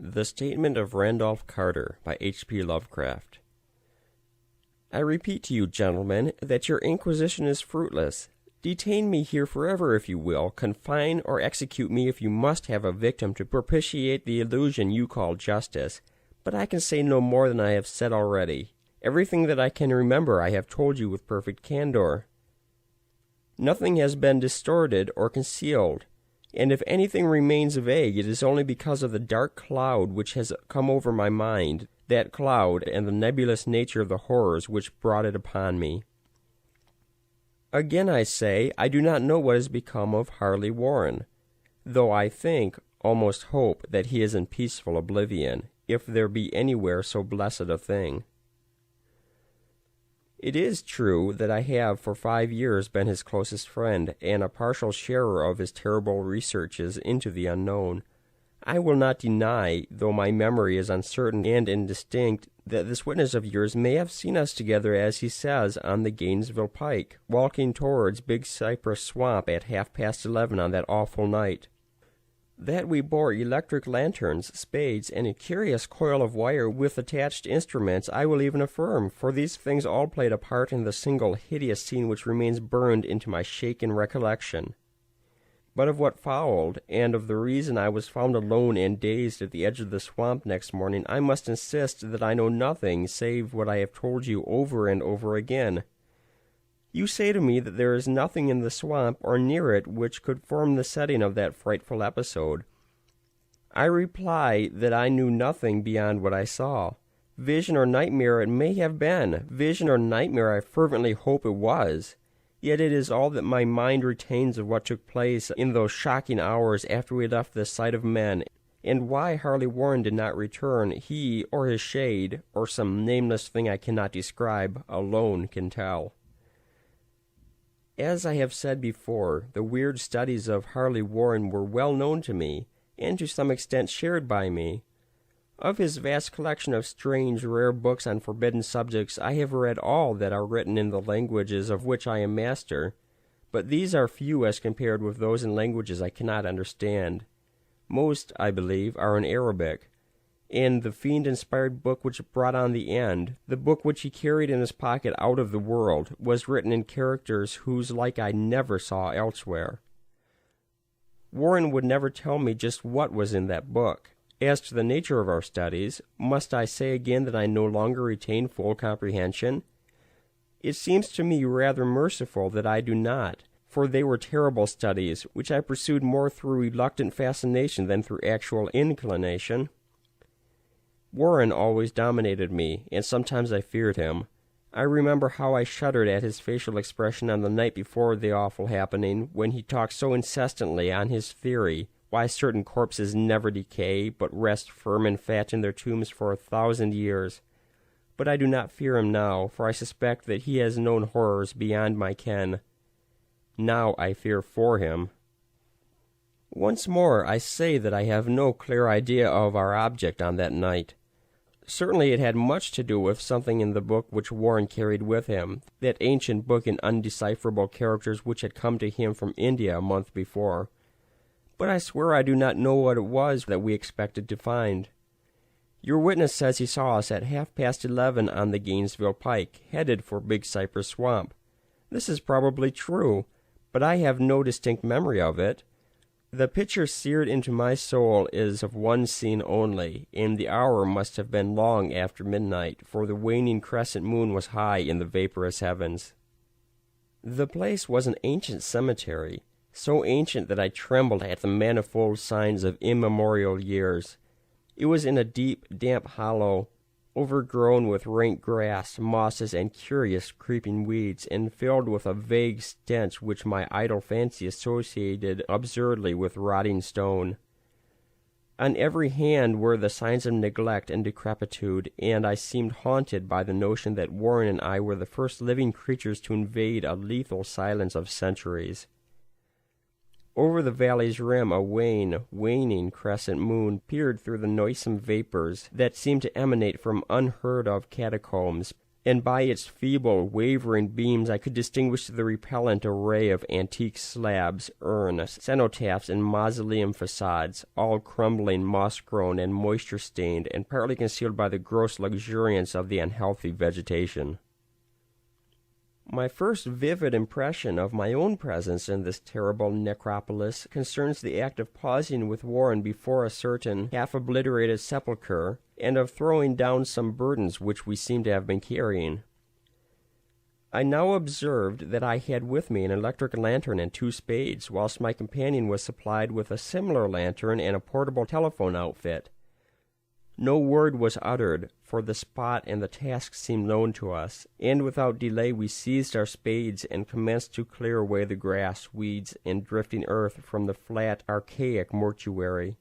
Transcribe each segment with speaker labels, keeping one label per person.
Speaker 1: The Statement of Randolph Carter by H.P. Lovecraft. I repeat to you, gentlemen, that your inquisition is fruitless. Detain me here forever if you will, confine or execute me if you must have a victim to propitiate the illusion you call justice, but I can say no more than I have said already. Everything that I can remember I have told you with perfect candor. Nothing has been distorted or concealed, and if anything remains vague, it is only because of the dark cloud which has come over my mind, that cloud and the nebulous nature of the horrors which brought it upon me. Again I say, I do not know what has become of Harley Warren, though I think, almost hope, that he is in peaceful oblivion, if there be anywhere so blessed a thing. It is true that I have for 5 years been his closest friend, and a partial sharer of his terrible researches into the unknown. I will not deny, though my memory is uncertain and indistinct, that this witness of yours may have seen us together, as he says, on the Gainesville Pike, walking towards Big Cypress Swamp at 11:30 on that awful night. That we bore electric lanterns, spades, and a curious coil of wire with attached instruments, I will even affirm, for these things all played a part in the single hideous scene which remains burned into my shaken recollection. But of what followed, and of the reason I was found alone and dazed at the edge of the swamp next morning, I must insist that I know nothing save what I have told you over and over again. You say to me that there is nothing in the swamp or near it which could form the setting of that frightful episode. I reply that I knew nothing beyond what I saw. Vision or nightmare it may have been. Vision or nightmare I fervently hope it was. Yet it is all that my mind retains of what took place in those shocking hours after we left the sight of men, and why Harley Warren did not return, he or his shade, or some nameless thing I cannot describe, alone can tell. As I have said before, the weird studies of Harley Warren were well known to me, and to some extent shared by me. Of his vast collection of strange, rare books on forbidden subjects, I have read all that are written in the languages of which I am master, but these are few as compared with those in languages I cannot understand. Most, I believe, are in Arabic, and the fiend-inspired book which brought on the end, the book which he carried in his pocket out of the world, was written in characters whose like I never saw elsewhere. Warren would never tell me just what was in that book. As to the nature of our studies, must I say again that I no longer retain full comprehension? It seems to me rather merciful that I do not, for they were terrible studies, which I pursued more through reluctant fascination than through actual inclination. Warren always dominated me, and sometimes I feared him. I remember how I shuddered at his facial expression on the night before the awful happening, when he talked so incessantly on his theory, why certain corpses never decay, but rest firm and fat in their tombs for 1,000 years. But I do not fear him now, for I suspect that he has known horrors beyond my ken. Now I fear for him. Once more I say that I have no clear idea of our object on that night. Certainly it had much to do with something in the book which Warren carried with him, that ancient book in undecipherable characters which had come to him from India a month before. But I swear I do not know what it was that we expected to find. Your witness says he saw us at 11:30 on the Gainesville Pike, headed for Big Cypress Swamp. This is probably true, but I have no distinct memory of it. The picture seared into my soul is of one scene only, and the hour must have been long after midnight, for the waning crescent moon was high in the vaporous heavens. The place was an ancient cemetery, so ancient that I trembled at the manifold signs of immemorial years. It was in a deep, damp hollow, overgrown with rank grass, mosses, and curious creeping weeds, and filled with a vague stench which my idle fancy associated absurdly with rotting stone. On every hand were the signs of neglect and decrepitude, and I seemed haunted by the notion that Warren and I were the first living creatures to invade a lethal silence of centuries. Over the valley's rim a waning crescent moon peered through the noisome vapors that seemed to emanate from unheard-of catacombs, and by its feeble, wavering beams I could distinguish the repellent array of antique slabs, urns, cenotaphs, and mausoleum facades, all crumbling, moss-grown, and moisture-stained, and partly concealed by the gross luxuriance of the unhealthy vegetation. My first vivid impression of my own presence in this terrible necropolis concerns the act of pausing with Warren before a certain half-obliterated sepulchre, and of throwing down some burdens which we seemed to have been carrying. I now observed that I had with me an electric lantern and 2 spades, whilst my companion was supplied with a similar lantern and a portable telephone outfit. No word was uttered, for the spot and the task seemed known to us, and without delay we seized our spades and commenced to clear away the grass, weeds, and drifting earth from the flat, archaic mortuary.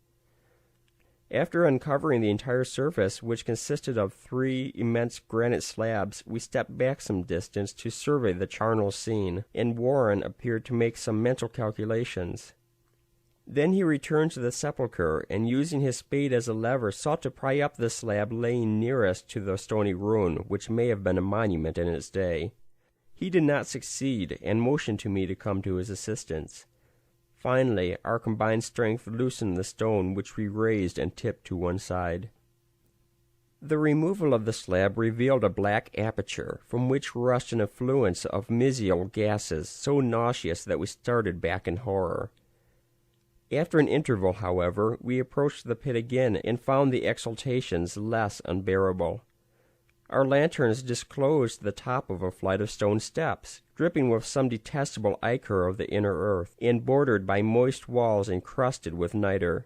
Speaker 1: After uncovering the entire surface, which consisted of 3 immense granite slabs, we stepped back some distance to survey the charnel scene, and Warren appeared to make some mental calculations. Then he returned to the sepulchre, and using his spade as a lever, sought to pry up the slab laying nearest to the stony ruin, which may have been a monument in its day. He did not succeed, and motioned to me to come to his assistance. Finally, our combined strength loosened the stone, which we raised and tipped to one side. The removal of the slab revealed a black aperture, from which rushed an effluence of mesial gases so nauseous that we started back in horror. After an interval, however, we approached the pit again and found the exhalations less unbearable. Our lanterns disclosed the top of a flight of stone steps, dripping with some detestable ichor of the inner earth, and bordered by moist walls encrusted with niter.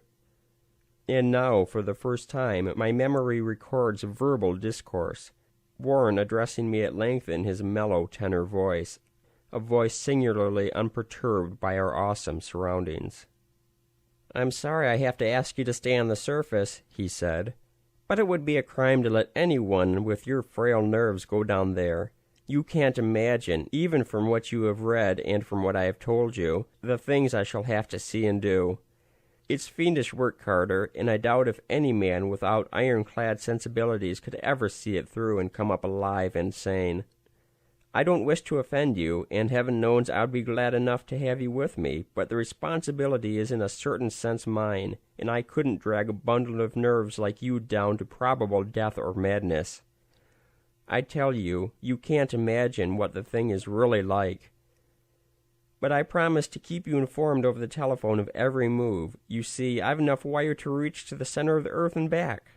Speaker 1: And now, for the first time, my memory records verbal discourse, Warren addressing me at length in his mellow tenor voice, a voice singularly unperturbed by our awesome surroundings. "I'm sorry I have to ask you to stay on the surface," he said, "but it would be a crime to let anyone with your frail nerves go down there. You can't imagine, even from what you have read and from what I have told you, the things I shall have to see and do. It's fiendish work, Carter, and I doubt if any man without ironclad sensibilities could ever see it through and come up alive and sane. I don't wish to offend you, and heaven knows I'd be glad enough to have you with me, but the responsibility is in a certain sense mine, and I couldn't drag a bundle of nerves like you down to probable death or madness. I tell you, you can't imagine what the thing is really like. But I promise to keep you informed over the telephone of every move. You see, I've enough wire to reach to the center of the earth and back."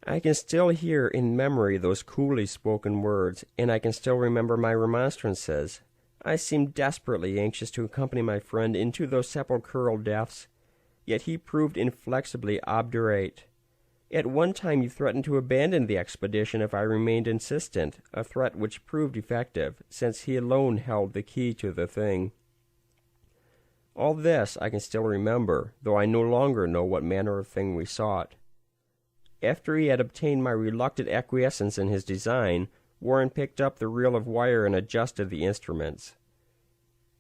Speaker 1: I can still hear in memory those coolly spoken words, and I can still remember my remonstrances. I seemed desperately anxious to accompany my friend into those sepulchral depths, yet he proved inflexibly obdurate. At one time he threatened to abandon the expedition if I remained insistent, a threat which proved effective, since he alone held the key to the thing. All this I can still remember, though I no longer know what manner of thing we sought. After he had obtained my reluctant acquiescence in his design, Warren picked up the reel of wire and adjusted the instruments.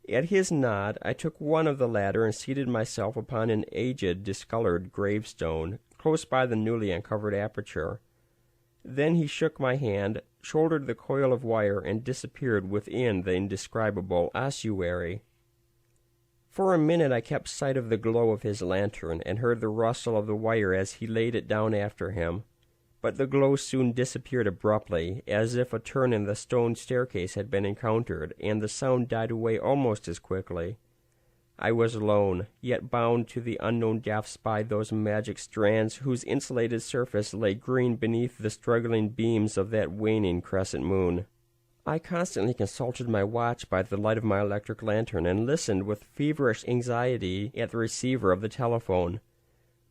Speaker 1: At his nod, I took one of the latter and seated myself upon an aged, discolored gravestone, close by the newly uncovered aperture. Then he shook my hand, shouldered the coil of wire, and disappeared within the indescribable ossuary. For a minute I kept sight of the glow of his lantern, and heard the rustle of the wire as he laid it down after him. But the glow soon disappeared abruptly, as if a turn in the stone staircase had been encountered, and the sound died away almost as quickly. I was alone, yet bound to the unknown depths by those magic strands whose insulated surface lay green beneath the struggling beams of that waning crescent moon. I constantly consulted my watch by the light of my electric lantern and listened with feverish anxiety at the receiver of the telephone,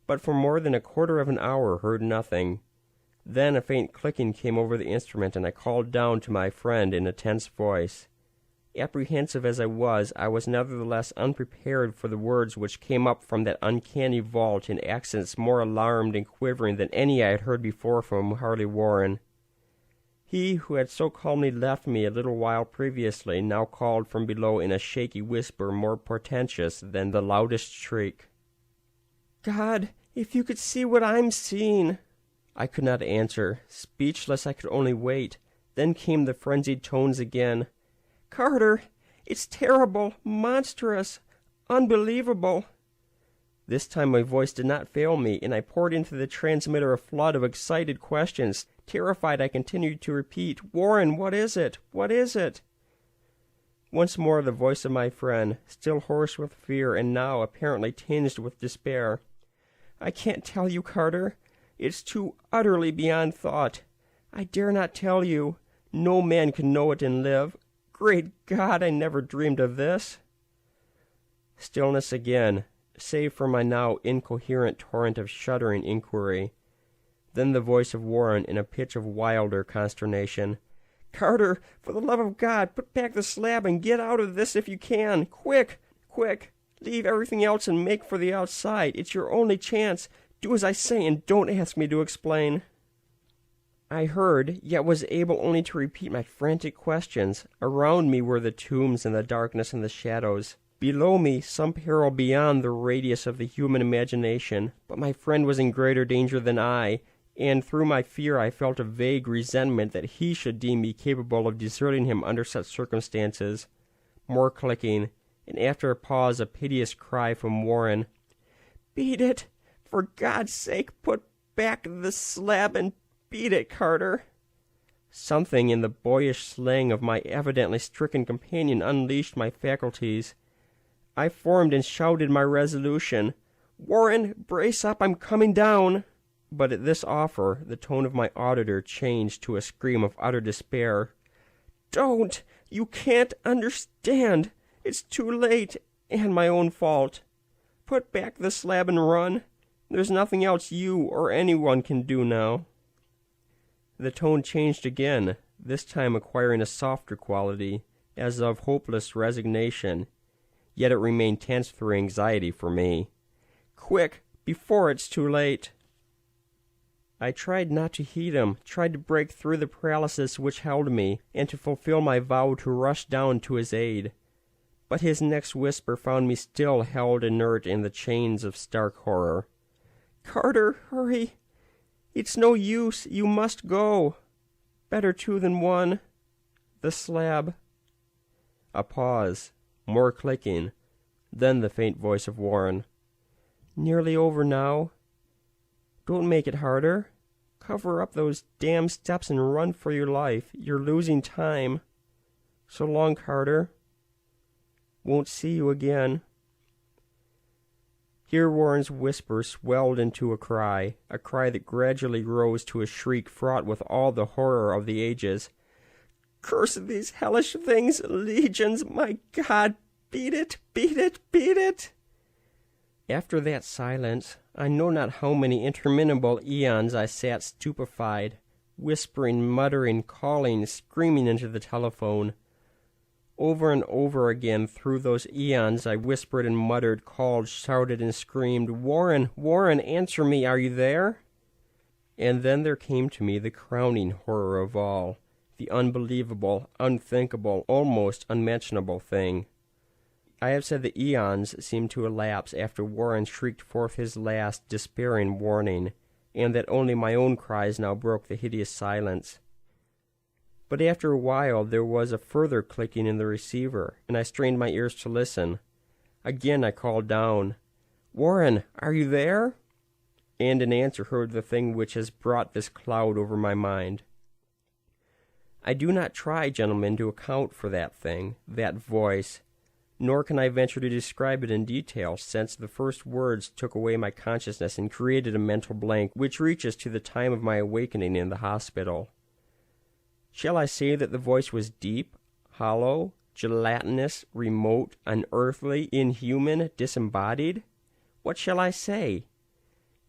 Speaker 1: but for more than a quarter of an hour heard nothing. Then a faint clicking came over the instrument, and I called down to my friend in a tense voice. Apprehensive as I was nevertheless unprepared for the words which came up from that uncanny vault in accents more alarmed and quivering than any I had heard before from Harley Warren. He who had so calmly left me a little while previously now called from below in a shaky whisper more portentous than the loudest shriek. "God, if you could see what I'm seeing!" I could not answer. Speechless, I could only wait. Then came the frenzied tones again. "Carter, it's terrible, monstrous, unbelievable." This time my voice did not fail me, and I poured into the transmitter a flood of excited questions. Terrified, I continued to repeat, "Warren, what is it? What is it?" Once more the voice of my friend, still hoarse with fear and now apparently tinged with despair. "I can't tell you, Carter. It's too utterly beyond thought. I dare not tell you. No man can know it and live. Great God, I never dreamed of this." Stillness again, save for my now incoherent torrent of shuddering inquiry. Then the voice of Warren in a pitch of wilder consternation. "Carter, for the love of God, put back the slab and get out of this if you can. Quick, quick. Leave everything else and make for the outside. It's your only chance. Do as I say and don't ask me to explain." I heard, yet was able only to repeat my frantic questions. Around me were the tombs and the darkness and the shadows. Below me, some peril beyond the radius of the human imagination, but my friend was in greater danger than I, and through my fear I felt a vague resentment that he should deem me capable of deserting him under such circumstances. More clicking, and after a pause a piteous cry from Warren. "Beat it! For God's sake, put back the slab and beat it, Carter!" Something in the boyish slang of my evidently stricken companion unleashed my faculties. I formed and shouted my resolution. "Warren, brace up, I'm coming down!" But at this offer, the tone of my auditor changed to a scream of utter despair. "Don't! You can't understand! It's too late, and my own fault. Put back the slab and run. There's nothing else you or anyone can do now." The tone changed again, this time acquiring a softer quality, as of hopeless resignation. Yet it remained tense through anxiety for me. "Quick, before it's too late." I tried not to heed him, tried to break through the paralysis which held me, and to fulfill my vow to rush down to his aid. But his next whisper found me still held inert in the chains of stark horror. "Carter, hurry! It's no use, you must go. Better two than one. The slab." A pause, more clicking, then the faint voice of Warren. "Nearly over now. Don't make it harder. Cover up those damn steps and run for your life. You're losing time. So long, Carter. Won't see you again." Here Warren's whisper swelled into a cry that gradually rose to a shriek fraught with all the horror of the ages. "Curse these hellish things, legions, my God! Beat it, beat it, beat it!" After that silence, I know not how many interminable eons I sat stupefied, whispering, muttering, calling, screaming into the telephone. Over and over again through those eons I whispered and muttered, called, shouted, and screamed, "Warren, Warren, answer me, are you there?" And then there came to me the crowning horror of all, the unbelievable, unthinkable, almost unmentionable thing. I have said the eons seemed to elapse after Warren shrieked forth his last despairing warning, and that only my own cries now broke the hideous silence. But after a while there was a further clicking in the receiver, and I strained my ears to listen. Again I called down, "Warren, are you there?" And in answer heard the thing which has brought this cloud over my mind. I do not try, gentlemen, to account for that thing, that voice, nor can I venture to describe it in detail, since the first words took away my consciousness and created a mental blank which reaches to the time of my awakening in the hospital. Shall I say that the voice was deep, hollow, gelatinous, remote, unearthly, inhuman, disembodied? What shall I say?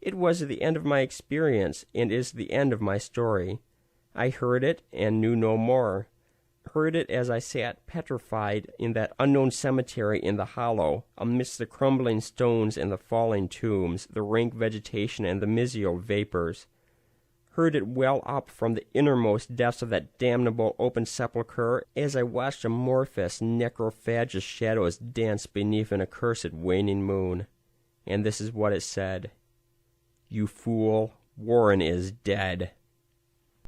Speaker 1: It was the end of my experience, and is the end of my story. I heard it, and knew no more. Heard it as I sat petrified in that unknown cemetery in the hollow, amidst the crumbling stones and the falling tombs, the rank vegetation and the mesial vapors. Heard it well up from the innermost depths of that damnable open sepulchre, as I watched amorphous, necrophagous shadows dance beneath an accursed waning moon. And this is what it said: "You fool, Warren is dead."